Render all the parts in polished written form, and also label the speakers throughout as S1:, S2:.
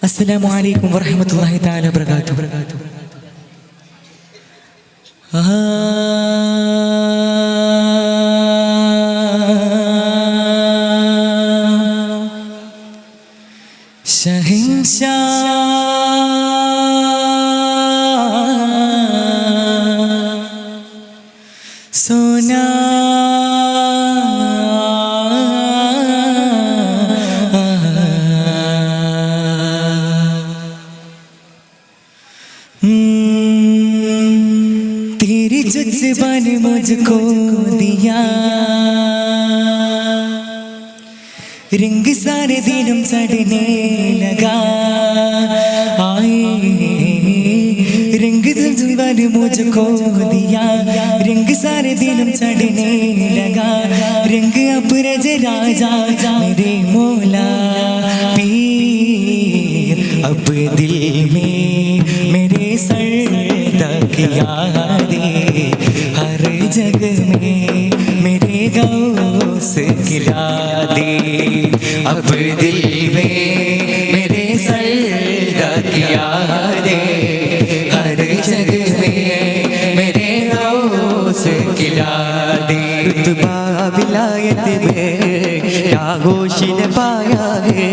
S1: अस्सलामु अलैकुम वरहमतुल्लाहि तआला वबरकातुहू। सोना तेरी जुज़्बा ने मुझको दिया रिंग सारे दिनम चढ़ने लगा आए रिंग जुज़्बा ने मुझको दिया रिंग सारे दिनम चढ़ने लगा रिंग अब रज राजा मेरे मौला पीर अब दिल में मेरे सरदा की यादें हर जगह में मेरे गौस गिरा दे अब दिल में मेरे सरदा की यादें हर जगह में मेरे गौस गिरा दे। रुतबा विलायत में क्या गोशिन पाया है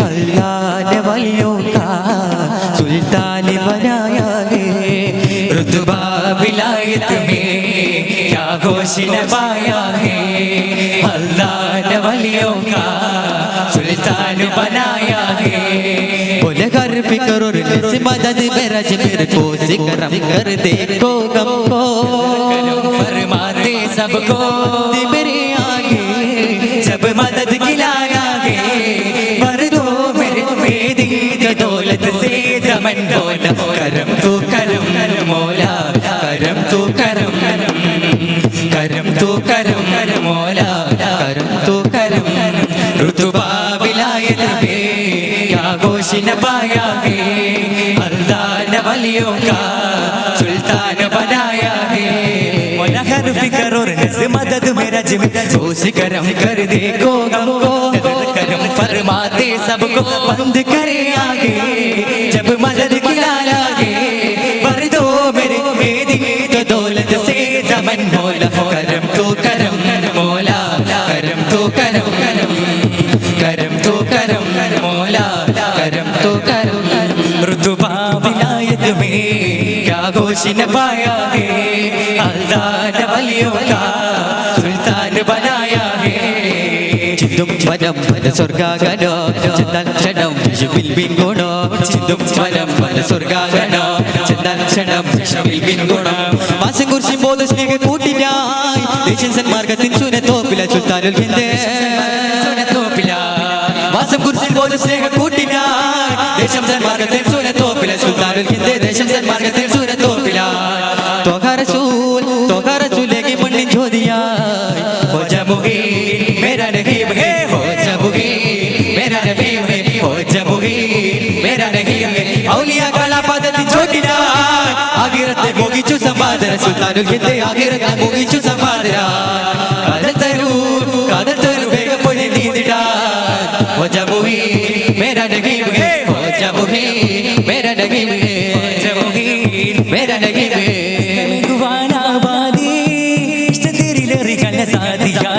S1: अल्लाह ने वलियों का सुल्तान बनाया है। रुतबा विलायत में क्या गोशिन पाया है अल्लाह ने वलियों का सुल्तान बनाया है। बोले कर फिक्र और से मदद मेरा मेरे को सिकरम कर दे को गम को फरमाते सबको मेरे आगे जब मदद गिलाया गे भर दो मेरे दिन दौलत से दमन बोला करम तो करम मौला करम तो करम करम तो करम मौला करम तो करम। रुतबा विलायत में क्या गोश न पाया है अल्लाह ने वलियों का सुल्तान बनाया है। मौला कर फिक्र और से मदद मेरा जिम्मेदार जो करम कर दे को गम को करम फरमाते सबको बंद करे आगे जब मदद गिलाया गे भर दो मेरे मेरी तो दौलत से दमन मौला करम तो करम मौला करम तो करम करम तो करम मौला करम तो करम। रुतबा विलायत में क्या गोश न पाया है अल्लाह ने वलियों का सुल्तान बनाया है। चिंदुम पदम पद स्वर्गागनो चंदन चडम विशुबिल बिंगुणो चिंदुम पदम पद स्वर्गागनो चंदन चडम विशुबिल बिंगुणो മാസംകുർ സിംബോൾ സ്നേഹ കൂട്ടിനായി ദേശൻ സന്മാർഗത്തിൻ സുനത്തോപ്പില സുൽത്താനുൽ ഹിന്ദ് സുനത്തോപ്പില മാസംകുർ സിംബോൾ സ്നേഹ കൂട്ടിനായി ദേശം സന്മാർഗത്തിൻ സുനത്തോപ്പില സുൽത്താനുൽ ഹിന്ദ് ദേശം സന്മാർഗത്തിൻ സുനത്തോപ്പില തോഹാ റസൂൽ ലേകി മണ്ണിൻ ജ്യോതിയായി ഹോ ജമുഗീൻ മേരാ നഹീം ഹേ ഹോ ജമുഗീൻ മേരാ നഹീം ഹേ ഹോ ജമുഗീൻ മേരാ നഹീം ഹേ ഔലിയാ കലാ പദതി ജ്യോതിനായി ആഖിറത്തെ മോഹിച്ചു സമ്പാദന സുൽത്താനുൽ ഹിന്ദ് ആഖിറത്തെ മോഹിച്ചു സമ്പാദന കാതൽ തരൂ വേഗം പോയി നീന്തിടാൻ ഹോ ജമുഗീൻ മേരാ നഹീം ഹേ ഹോ ജമുഗീൻ മേരാ നഹീം ഹേ ഹോ ജമുഗീൻ മേരാ നഹീം ഹേ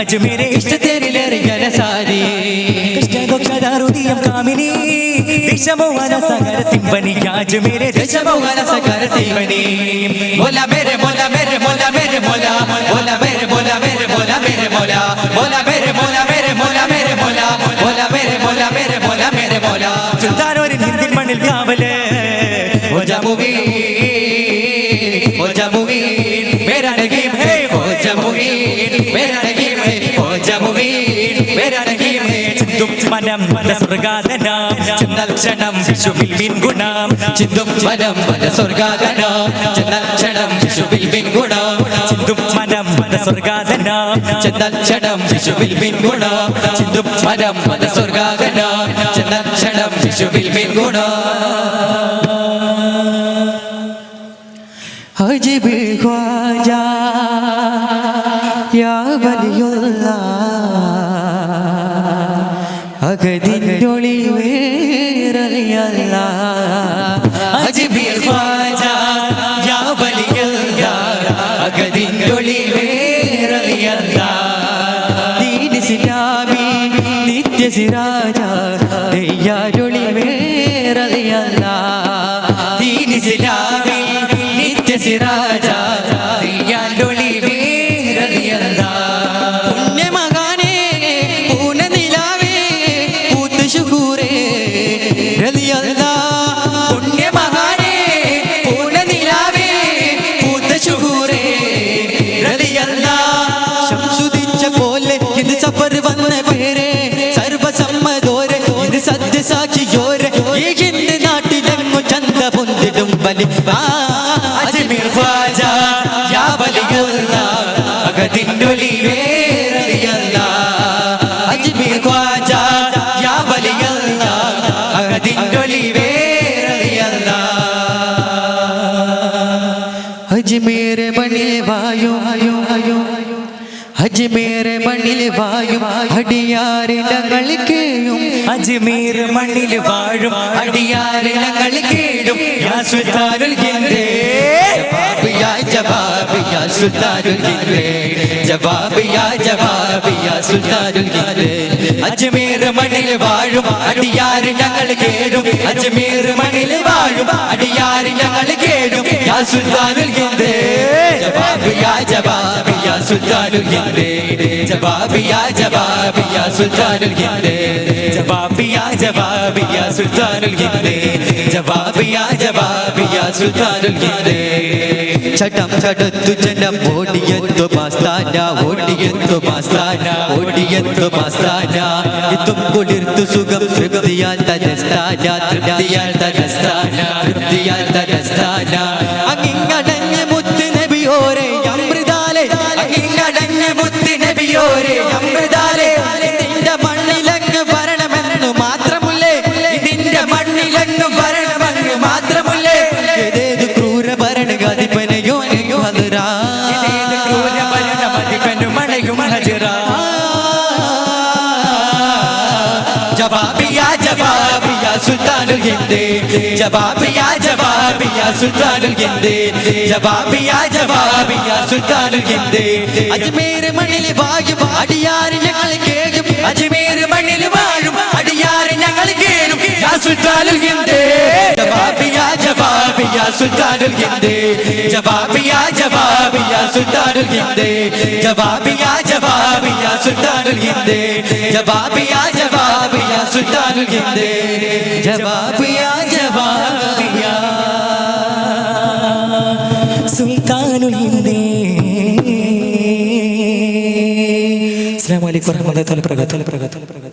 S1: आज मेरे इष्ट तेरी लहरी सारी कामिनी देशमोहन सागर तिम्बनी आज मेरे देशमोहन सागर तिम्बनी मोला मेरे मोला मेरे मोला मेरे मोला मोला मेरे मोला मेरे मोला मेरे मोला मोला मेरे मोला मेरे मोला मेरे मोला मोला मेरे मोला मेरे मोला मेरे मोला सुल्तान और हिंदी मणिल कावले हो जमुगीन मेरा नगीम है हो जमुगीन मेरा नगीम है हो जमुगीन मेरा नगीम है। चिंदुम मनम मन स्वर्गादनम चंदल क्षणम विशुबिल बिन गुणम चिंदुम मनम मन स्वर्गादनम चंदल क्षणम विशुबिल बिन गुणम चिंदुम मनम मन स्वर्गादनम चंदल क्षणम विशुबिल बिन गुणम चिंदुम मनम मन स्वर्गादनम चंदल क्षणम विशुबिल बिन गुणम। अजीब ख्वाजा या वलियुल्लाह അകതിനൊളി വേററിയ അല്ലാഹ് അജ്മീർ ഖ്വാജ യാ വലി അല്ലാഹ് അഗതിൻഡൊളിവേ റളി അല്ലാഹ് ദീൻ ഇസ്ലാമി നിത്യ സിരാജ ദയ്യാരൊളിവേ റളി അല്ലാഹ് ദീൻ ഇസ്ലാമി നിത്യ സിരാജ ദയ്യാരൊളിവേ റളി അല്ലാഹ് പുണ്യമകാനേ പൂനനിലാവേ പൂത്ത് ശുക്കൂരേ റളി അല്ലാഹ് പുണ്യമകാനേ പൂനനിലാവേ പൂത്ത് ശുക്കൂരേ റളി അല്ലാഹ് ശംസുദിച്ച പോലെ ഇത് സഫർ വന്ന പേരെ സർവസമ്മതോരെ ഇത് സത്യസാക്ഷിയോരെ ഈ ഹിന്ദ് നാട്ടിലെങ്ങു ചന്ത പൊന്തിടും ബലി അജ്മീർ ഖ്വാജ യാ വലി അല്ലാഹ് അഗതിൻഡൊളിവേ റളി അല്ലാഹ് അജ്മീർ ഖ്വാജ യാ വലി അല്ലാഹ് അഗതിൻഡൊളിവേ റളി അല്ലാഹ് അജ്മീർ മണിൽ വായും അജ്മീർ മണ്ണിൽ വായും അടിയാരിടങ്ങൾ കേഴും അജ്മീർ മണ്ണിൽ വാഴും അടിയാരിടങ്ങൾ കേഴും യാ സുൽത്താനുൽ ഹിന്ദ് ജവാബ് യാ സുൽത്താനുൽ ഹിന്ദ് ജവാബ് യാ സുൽത്താനുൽ ഹിന്ദ് അജ്മീർ മണ്ണിൽ വാഴും അടിയാരിടങ്ങൾ കേഴും അജ്മീർ മണ്ണിൽ വാഴും അടിയാരിടങ്ങൾ കേഴും യാ സുൽത്താനുൽ ഹിന്ദ് ജവാബ് യാ സുൽത്താനുൽ ഹിന്ദ് ജവാബ് യാ സുൽത്താനുൽ ഹിന്ദ് ജവാബ് യാ സുൽത്താനുൽ ഹിന്ദ് ജവാബ് യാ സുൽത്താനുൽ ഹിന്ദ് ചടം ചടത്തു ജനം ഓടിയെത്തു മസ്താന ഇതും കുളിർത്തു സുഖം തൃപ്തിയാൽ തലസ്ഥാന അങ്ങിങ്ങടഞ്ഞ് മുത്ത് നബിയോരെ അമൃതാലേ അങ്ങിങ്ങടഞ്ഞ് മുത്ത് നബിയോരെ അമൃതാലേ ഇതിന്റെ മണ്ണിലങ്ങ് വരണമെന്ന് മാത്രമുള്ളേ ഇതിന്റെ മണ്ണിലങ്ങ് വരണമെന്ന് മാത്രമുള്ളേ ഏതേത് ക്രൂര ഭരണാധിപനെയോ ഹജറ ഏതേത് ക്രൂര ഭരണാധിപനും മണയും ഹജറ ജവാബ് യാ സുൽത്താനുൽ ഹിന്ദ് ജവാബ് യാ സുൽത്താനുൽ ഹിന്ദ് ജവാബ് യാ സുൽത്താനുൽ ഹിന്ദ് അജ്മീർ മണ്ണിൽ വാഴും അടിയാർ ഞങ്ങൾ കേഴും അജ്മീർ മണ്ണിൽ വാഴും അടിയാർ ഞങ്ങൾ കേഴും യാ സുൽത്താനുൽ ഹിന്ദ് ജവാബ് യാ സുൽത്താനുൽ ഹിന്ദ് ജവാബ് യാ സുൽത്താനുൽ ഹിന്ദ് ജവാബ് യാ സുൽത്താനുൽ ഹിന്ദ് ജവാബ് യാ സുൽത്താനുൽ ഹിന്ദ് ജവാബ് യാ സുൽത്താനുൽ ഹിന്ദ്. അസ്സലാമു അലൈക്കും വറഹ്മത്തുള്ളാഹി വബറകാതുഹു.